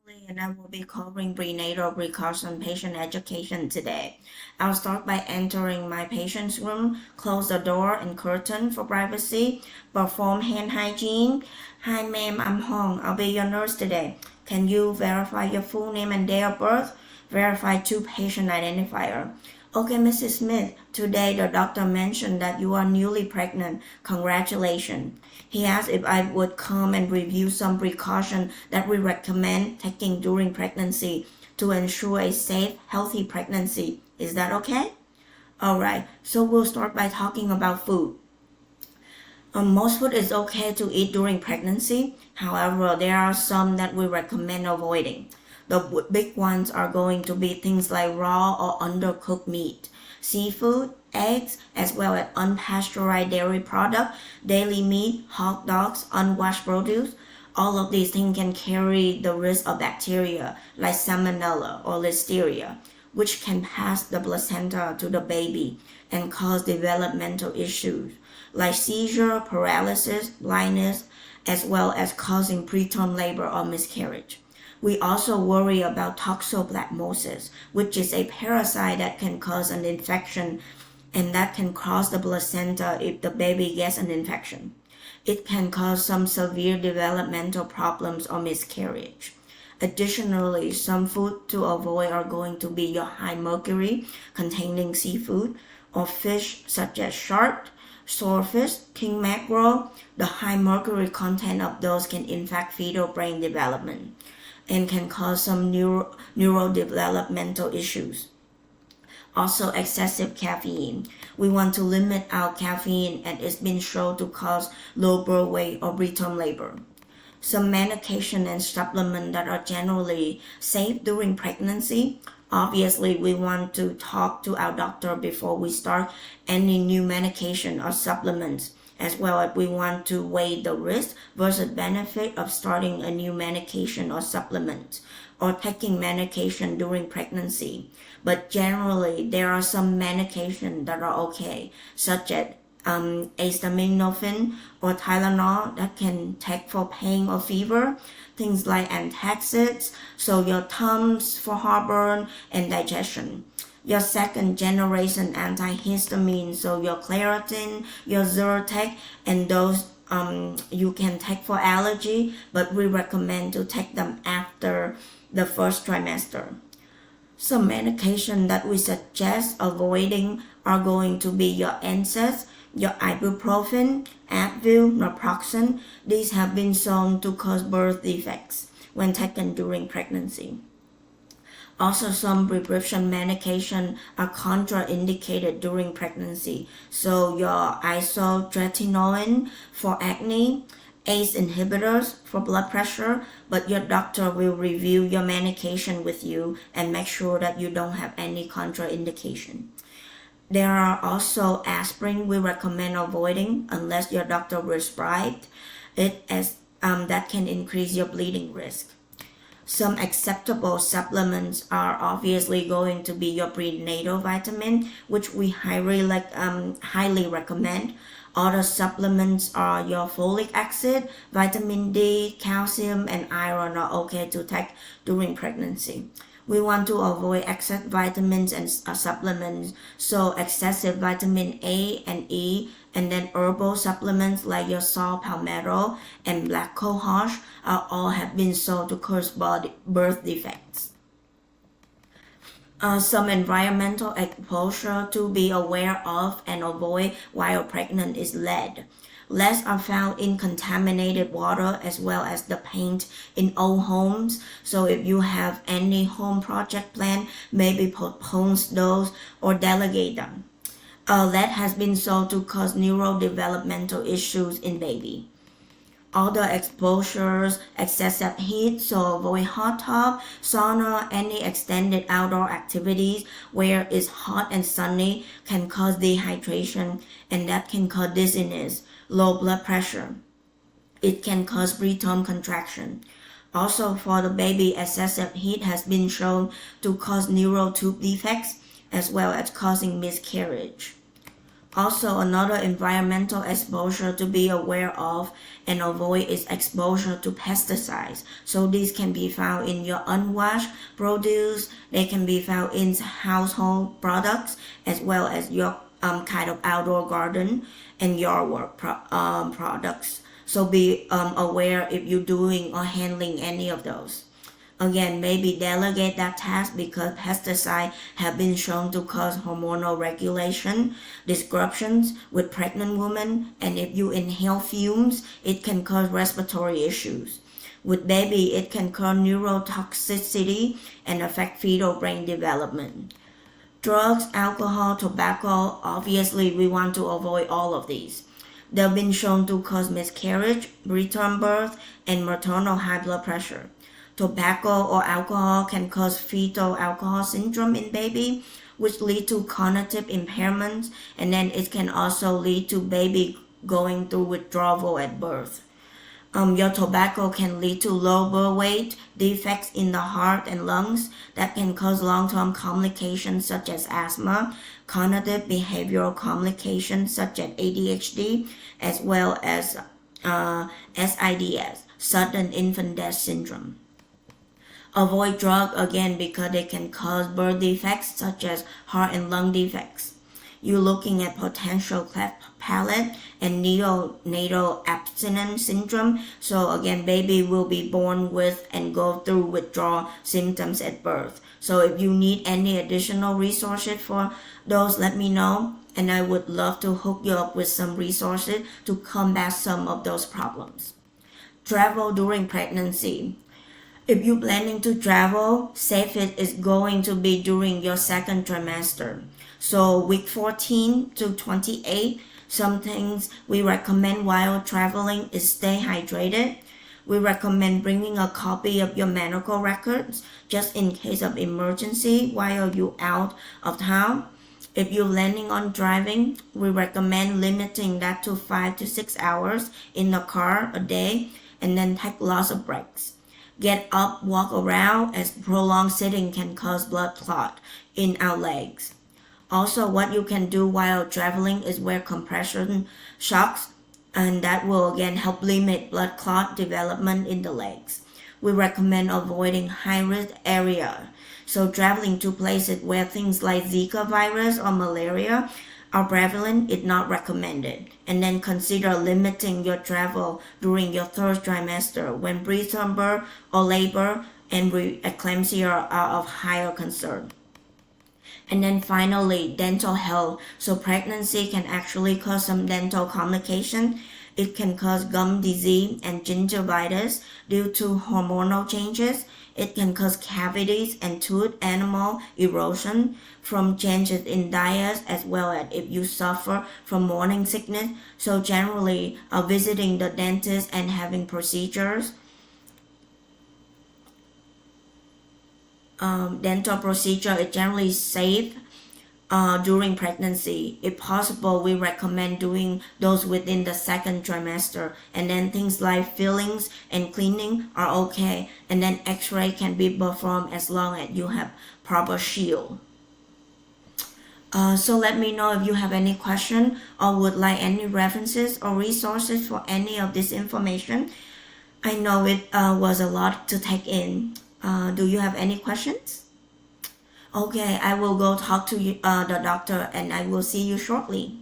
And I will be covering prenatal precaution patient education today. I'll start by entering my patient's room, close the door and curtain for privacy, perform hand hygiene. Hi ma'am, I'm Hong. I'll be your nurse today. Can you verify your full name and date of birth? Verify two patient identifier. Okay, Mrs. Smith, today the doctor mentioned that you are newly pregnant. Congratulations. He asked if I would come and review some precautions that we recommend taking during pregnancy to ensure a safe, healthy pregnancy. Is that okay? Alright, so we'll start by talking about food. Most food is okay to eat during pregnancy. However, there are some that we recommend avoiding. The big ones are going to be things like raw or undercooked meat, seafood, eggs, as well as unpasteurized dairy products, daily meat, hot dogs, unwashed produce. All of these things can carry the risk of bacteria like salmonella or listeria, which can pass the placenta to the baby and cause developmental issues like seizure, paralysis, blindness, as well as causing preterm labor or miscarriage. We also worry about toxoplasmosis, which is a parasite that can cause an infection and that can cause the placenta if the baby gets an infection. It can cause some severe developmental problems or miscarriage. Additionally, some food to avoid are going to be your high mercury containing seafood or fish such as shark, swordfish, king mackerel. The high mercury content of those can impact fetal brain development and can cause some neurodevelopmental issues. Also, excessive caffeine. We want to limit our caffeine and it's been shown to cause low birth weight or preterm labor. Some medication and supplements that are generally safe during pregnancy. Obviously, we want to talk to our doctor before we start any new medication or supplements, as well as we want to weigh the risk versus benefit of starting a new medication or supplement or taking medication during pregnancy. But generally, there are some medications that are okay, such as acetaminophen or Tylenol that can take for pain or fever, things like antacids, so your Tums for heartburn and digestion. Your second generation antihistamine, so your Claritin, your Zyrtec, and those you can take for allergy, but we recommend to take them after the first trimester. Some medication that we suggest avoiding are going to be your NSAIDs, your ibuprofen, Advil, naproxen. These have been shown to cause birth defects when taken during pregnancy. Also, some prescription medication are contraindicated during pregnancy. So your isotretinoin for acne, ACE inhibitors for blood pressure, but your doctor will review your medication with you and make sure that you don't have any contraindication. There are also aspirin we recommend avoiding unless your doctor prescribed it, as that can increase your bleeding risk. Some acceptable supplements are obviously going to be your prenatal vitamin, which we highly recommend. Other supplements are your folic acid, vitamin D, calcium, and iron are okay to take during pregnancy. We want to avoid excess vitamins and supplements, so excessive vitamin A and E, and then herbal supplements like your saw palmetto and black cohosh all have been shown to cause birth defects. Some environmental exposure to be aware of and avoid while pregnant is lead. Leads are found in contaminated water as well as the paint in old homes. So if you have any home project plan, maybe postpone those or delegate them. Lead has been shown to cause neurodevelopmental issues in baby. Other exposures, excessive heat, so avoid hot tub, sauna, any extended outdoor activities where it's hot and sunny can cause dehydration and that can cause dizziness, low blood pressure. It can cause preterm contraction. Also for the baby, excessive heat has been shown to cause neural tube defects as well as causing miscarriage. Also, another environmental exposure to be aware of and avoid is exposure to pesticides. So these can be found in your unwashed produce, they can be found in household products, as well as your kind of outdoor garden and yard work products. So be aware if you're doing or handling any of those. Again, maybe delegate that task because pesticides have been shown to cause hormonal regulation disruptions with pregnant women, and if you inhale fumes, it can cause respiratory issues. With baby, it can cause neurotoxicity and affect fetal brain development. Drugs, alcohol, tobacco, obviously we want to avoid all of these. They've been shown to cause miscarriage, preterm birth, and maternal high blood pressure. Tobacco or alcohol can cause fetal alcohol syndrome in baby, which lead to cognitive impairments, and then it can also lead to baby going through withdrawal at birth. Your tobacco can lead to low birth weight, defects in the heart and lungs that can cause long-term complications such as asthma, cognitive behavioral complications such as ADHD, as well as SIDS, sudden infant death syndrome. Avoid drug again because they can cause birth defects such as heart and lung defects. You're looking at potential cleft palate and neonatal abstinence syndrome. So again, baby will be born with and go through withdrawal symptoms at birth. So if you need any additional resources for those, let me know. And I would love to hook you up with some resources to combat some of those problems. Travel during pregnancy. If you're planning to travel, safest is going to be during your second trimester. So week 14 to 28, some things we recommend while traveling is stay hydrated. We recommend bringing a copy of your medical records just in case of emergency while you're out of town. If you're planning on driving, we recommend limiting that to 5 to 6 hours in the car a day and then take lots of breaks. Get up, walk around, as prolonged sitting can cause blood clot in our legs. Also, what you can do while traveling is wear compression socks, and that will again help limit blood clot development in the legs. We recommend avoiding high-risk area. So traveling to places where things like Zika virus or malaria are prevalent is not recommended. And then consider limiting your travel during your third trimester when preterm birth or labor and preeclampsia are of higher concern. And then finally, dental health. So pregnancy can actually cause some dental complications. It can cause gum disease and gingivitis due to hormonal changes. It can cause cavities and tooth enamel erosion from changes in diet, as well as if you suffer from morning sickness. So generally, visiting the dentist and having procedures, dental procedure is generally safe during pregnancy. If possible, we recommend doing those within the second trimester. And then things like fillings and cleaning are okay. And then x-ray can be performed as long as you have proper shield. So let me know if you have any question or would like any references or resources for any of this information. I know it was a lot to take in. Do you have any questions? Okay, I will go talk to you, the doctor, and I will see you shortly.